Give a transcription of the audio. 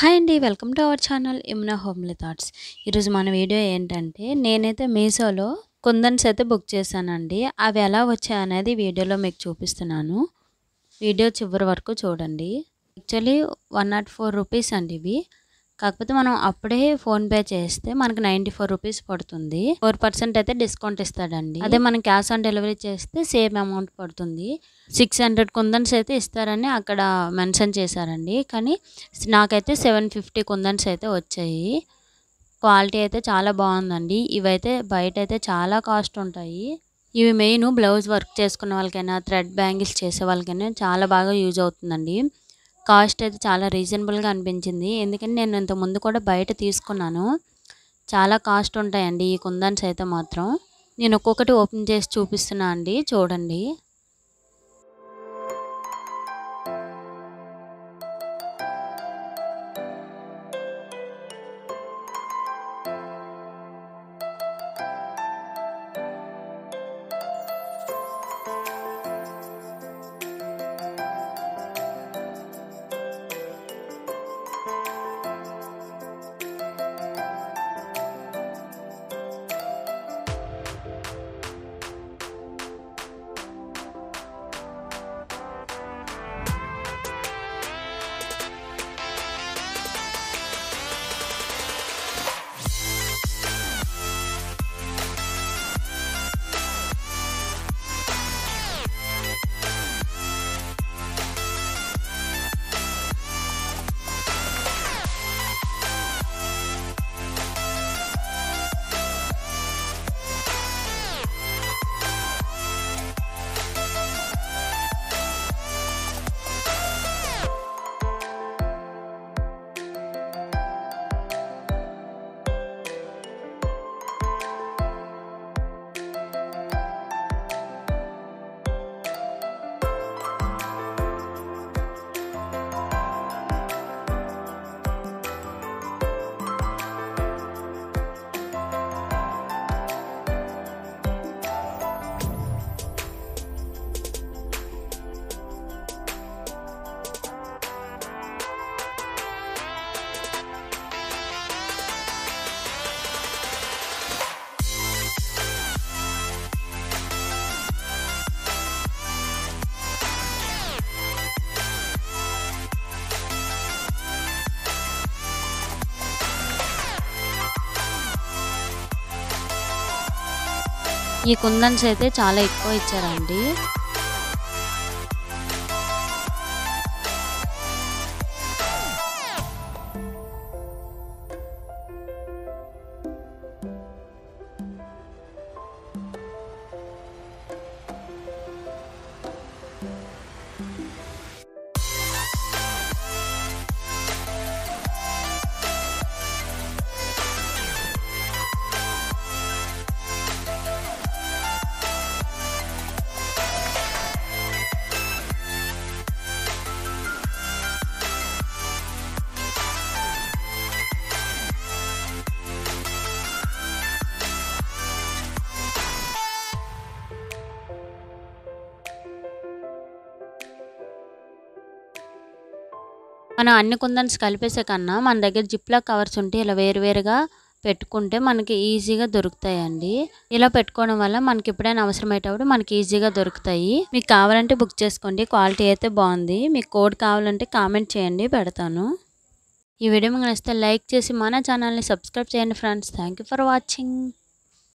Hi అండి. Welcome to our channel Yamuna homely thoughts. ఈరోజు మన వీడియో ఏంటంటే నేనైతే మీషోలో కుందన్స్ అయితే బుక్ చేశానండి. అవి ఎలా వచ్చాయనేది వీడియోలో మీకు చూపిస్తున్నాను. వీడియో చివరి వరకు చూడండి. యాక్చువల్లీ 104 రూపీస్ అండి ఇవి. కాకపోతే మనం అప్పుడే ఫోన్పే చేస్తే మనకు 94 రూపీస్ పడుతుంది. 4% అయితే డిస్కౌంట్ ఇస్తాడండి. అదే మనం క్యాష్ ఆన్ డెలివరీ చేస్తే సేమ్ అమౌంట్ పడుతుంది. 600 కుందన్స్ అయితే ఇస్తారని అక్కడ మెన్షన్ చేశారండి. కానీ నాకైతే 750 కుందన్స్ అయితే వచ్చాయి. క్వాలిటీ అయితే చాలా బాగుందండి. ఇవైతే బయట అయితే చాలా కాస్ట్ ఉంటాయి. ఇవి మెయిన్ బ్లౌజ్ వర్క్ చేసుకున్న వాళ్ళకైనా, థ్రెడ్ బ్యాంగిల్స్ చేసే వాళ్ళకైనా చాలా బాగా యూజ్ అవుతుందండి. కాస్ట్ అయితే చాలా రీజనబుల్గా అనిపించింది. ఎందుకంటే నేను ఇంత ముందు కూడా బయట తీసుకున్నాను. చాలా కాస్ట్ ఉంటాయండి ఈ కుందన్స్ అయితే మాత్రం. నేను ఒక్కొక్కటి ఓపెన్ చేసి చూపిస్తున్నా అండి, చూడండి. ఈ కుందన్స్ అయితే చాలా ఎక్కువ ఇచ్చారండి. మనం అన్ని కుందన్స్ కలిపేసే కన్నా మన దగ్గర జిప్లాక్ కవర్స్ ఉంటే ఇలా వేరువేరుగా పెట్టుకుంటే మనకి ఈజీగా దొరుకుతాయండి. ఇలా పెట్టుకోవడం వల్ల మనకి ఎప్పుడైనా అవసరమయ్యేటప్పుడు మనకి ఈజీగా దొరుకుతాయి. మీకు కావాలంటే బుక్ చేసుకోండి. క్వాలిటీ అయితే బాగుంది. మీకు కోడ్ కావాలంటే కామెంట్ చేయండి, పెడతాను. ఈ వీడియో మీకు నచ్చితే లైక్ చేసి మన ఛానల్ని సబ్స్క్రైబ్ చేయండి friends. Thank you for watching.